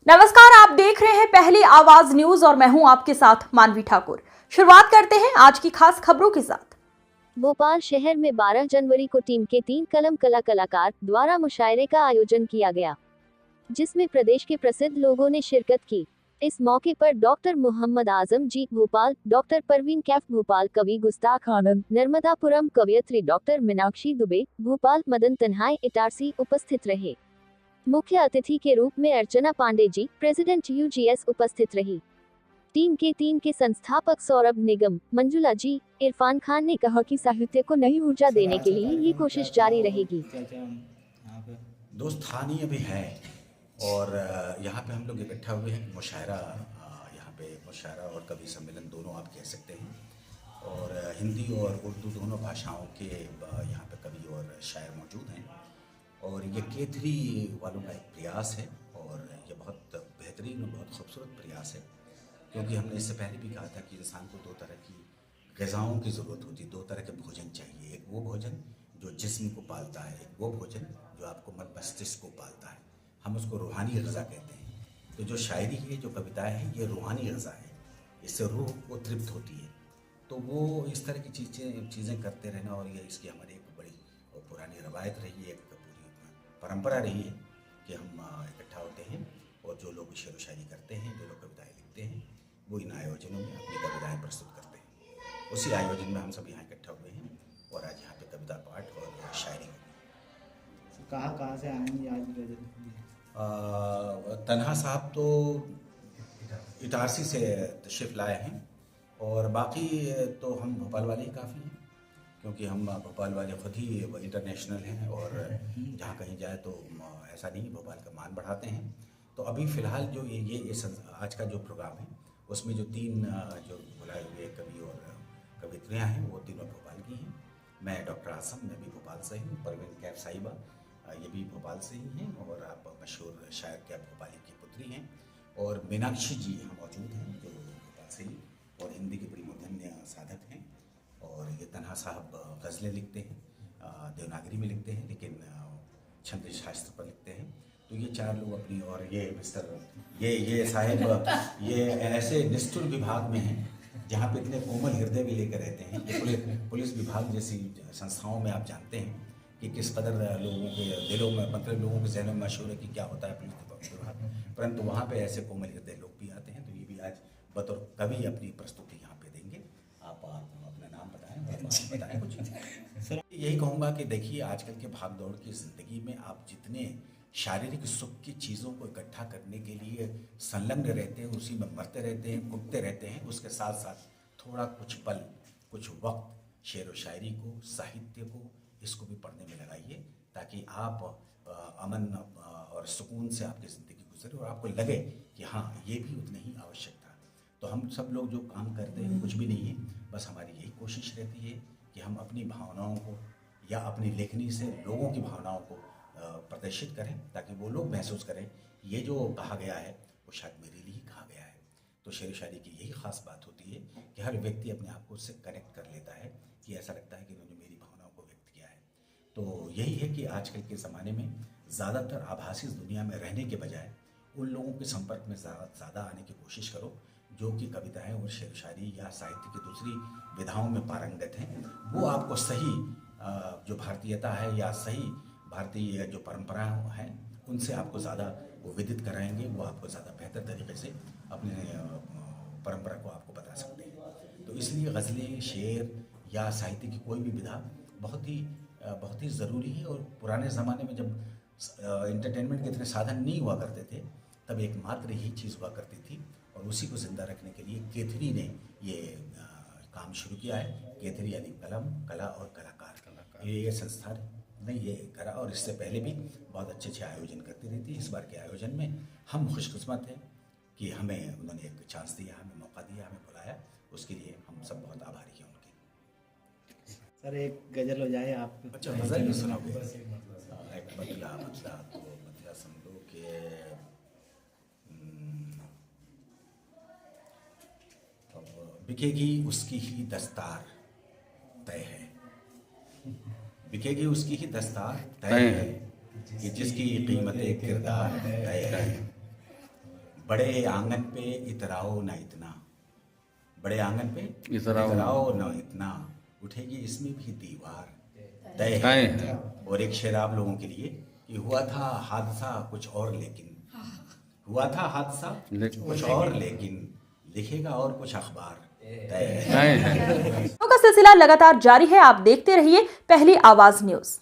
नमस्कार, आप देख रहे हैं पहली आवाज न्यूज और मैं हूं आपके साथ मानवी ठाकुर। शुरुआत करते हैं आज की खास खबरों के साथ। भोपाल शहर में 12 जनवरी को टीम के 3 कलम कलाकार द्वारा मुशायरे का आयोजन किया गया, जिसमें प्रदेश के प्रसिद्ध लोगों ने शिरकत की। इस मौके पर डॉक्टर मोहम्मद आजम जी भोपाल, डॉक्टर परवीन कैफ भोपाल, कवि गुस्ताख आनंद, नर्मदापुरम कवयित्री डॉक्टर मीनाक्षी दुबे भोपाल, मदन तन्हाई इटारसी उपस्थित रहे। मुख्य अतिथि के रूप में अर्चना पांडे जी, प्रेसिडेंट यूजीएस उपस्थित रही। टीम के 3 के संस्थापक सौरभ निगम, मंजुला जी, इरफान खान ने कहा कि साहित्य को नई ऊर्जा देने के लिए ये कोशिश जारी रहेगी। दोस्त स्थानीय भी है और यहाँ पे हम लोग इकट्ठा हुए हैं। मुशायरा, यहाँ पे मुशायरा और कवि सम्मेलन दोनों आप कह सकते हैं, और हिंदी और उर्दू दोनों भाषाओं के यहाँ पे कवि और शायर मौजूद हैं। और ये केथरी वालों का एक प्रयास है और ये बहुत बेहतरीन और बहुत खूबसूरत प्रयास है, क्योंकि हमने इससे पहले भी कहा था कि इंसान को 2 तरह की ग़िज़ाओं की ज़रूरत होती है, 2 तरह के भोजन चाहिए। एक वो भोजन जो जिस्म को पालता है, एक वो भोजन जो आपको मन मस्तिष्क को पालता है। हम उसको रूहानी ग़िज़ा कहते हैं। तो जो शायरी है, जो कविताएं हैं, ये रूहानी ग़िज़ा है, इससे रूह को तृप्त होती है। तो वो इस तरह की चीज़ें करते रहना, और ये इसकी हमारी एक बड़ी और पुरानी रवायत रही है, एक पूरी परंपरा रही है कि हम इकट्ठा होते हैं और जो लोग शेर व शायरी करते हैं, जो लोग कविताएं लिखते हैं, वो इन आयोजनों में अपनी कविताएं प्रस्तुत करते हैं। उसी आयोजन में हम सब यहाँ इकट्ठा हुए हैं और आज यहाँ पे कविता पाठ और शायरी होगी। कहाँ से आएंगे आज? तन्हा साहब तो इटारसी से तशरीफ़ लाए हैं, और बाकी तो हम भोपाल वाले ही काफ़ी हैं, क्योंकि हम भोपाल वाले ख़ुद ही इंटरनेशनल हैं और जहाँ कहीं जाए तो ऐसा नहीं, भोपाल का मान बढ़ाते हैं। तो अभी फ़िलहाल जो ये आज का जो प्रोग्राम है, उसमें जो 3 जो बुलाए हुए कवि और कवित्रियाँ हैं, वो तीनों भोपाल की हैं। मैं डॉक्टर आसम, मैं भी भोपाल से हूँ। परवीन कैफ साहिबा, ये भी भोपाल से ही हैं, और आप मशहूर शायर कैफ भोपाली की पुत्री हैं। और मीनाक्षी जी यहाँ मौजूद हैं, जो भोपाल से ही और हिंदी के बड़ी मूर्धन्य साधक हैं। और ये तन्हा साहब गज़लें लिखते हैं, देवनागरी में लिखते हैं, लेकिन छंद शास्त्र पर लिखते हैं। तो ये 4 लोग अपनी, और ये मिस्टर ये साहब ये ऐसे निष्ठुर विभाग में हैं जहाँ पे इतने कोमल हृदय भी लेकर रहते हैं। ये पुलिस विभाग जैसी संस्थाओं में आप जानते हैं कि किस कदर लोगों के दिलों में, मतलब लोगों के जहनों में मशहूर है कि क्या होता है पुलिस विभाग, परंतु वहाँ पे ऐसे कोमल हृदय लोग भी आते हैं। तो ये भी आज बतौर कवि अपनी प्रस्तुति यहाँ पे देंगे। आप अपना नाम बताएं कुछ। यही कहूँगा कि देखिए, आजकल के भाग दौड़ की ज़िंदगी में आप जितने शारीरिक सुख की चीज़ों को इकट्ठा करने के लिए संलग्न रहते हैं, उसी में मरते रहते हैं, कुटते रहते हैं, उसके साथ साथ थोड़ा कुछ पल, कुछ वक्त शेर व शायरी को, साहित्य को, इसको भी पढ़ने में लगाइए, ताकि आप अमन और सुकून से आपकी ज़िंदगी गुजरे और आपको लगे कि हाँ, ये भी उतना ही आवश्यक था। तो हम सब लोग जो काम करते हैं कुछ भी नहीं है, बस हमारी यही कोशिश रहती है कि हम अपनी भावनाओं को या अपनी लेखनी से लोगों की भावनाओं को प्रदर्शित करें, ताकि वो लोग महसूस करें ये जो कहा गया है वो शायद मेरे लिए ही कहा गया है। तो शेर शायरी की यही ख़ास बात होती है कि हर व्यक्ति अपने आप को उससे कनेक्ट कर लेता है, कि ऐसा लगता है कि इन्होंने मेरी भावनाओं को व्यक्त किया है। तो यही है कि आजकल के ज़माने में ज़्यादातर आभासी दुनिया में रहने के बजाय उन लोगों के संपर्क में ज़्यादा आने की कोशिश करो जो कि कविताएं और शेर शायरी या साहित्य की दूसरी विधाओं में पारंगत हैं। वो आपको सही जो भारतीयता है या सही भारतीय जो परंपराएं हैं, उनसे आपको ज़्यादा वो विदित कराएंगे, वो आपको ज़्यादा बेहतर तरीके से अपने परंपरा को आपको बता सकते हैं। तो इसलिए गज़लें, शेर या साहित्य की कोई भी विधा बहुत ही ज़रूरी है। और पुराने ज़माने में जब इंटरटेनमेंट के इतने साधन नहीं हुआ करते थे, तब एकमात्र यही चीज़ हुआ करती थी, और उसी को ज़िंदा रखने के लिए केथरी ने ये काम शुरू किया है। केथरी यानी कलम, कला और कलाकार। ये संस्था ने ये करा, और इससे पहले भी बहुत अच्छे आयोजन करती रहती है। इस बार के आयोजन में हम खुशकिस्मत हैं कि हमें उन्होंने एक चांस दिया, हमें मौका दिया, हमें बुलाया, उसके लिए हम सब बहुत आभारी हैं उनके। सर, एक गज़ल हो जाए आप। अच्छा, गज़ल भी सुनाओगे? एक मतलब समझो कि बिकेगी उसकी ही दस्तार तय है, बिकेगी उसकी ही दस्तार तय है, कि जिसकी कीमत किरदार तय है। बड़े आंगन पे इतराओ न इतना, बड़े आंगन पे इतराओ न इतना, उठेगी इसमें भी दीवार तय तय है। है। और एक शेर आप लोगों के लिए कि हुआ था हादसा कुछ और लेकिन, हुआ था हादसा कुछ और लेकिन, लिखेगा और कुछ अखबार तय है। तय है। का सिलसिला लगातार जारी है। आप देखते रहिए पहली आवाज न्यूज।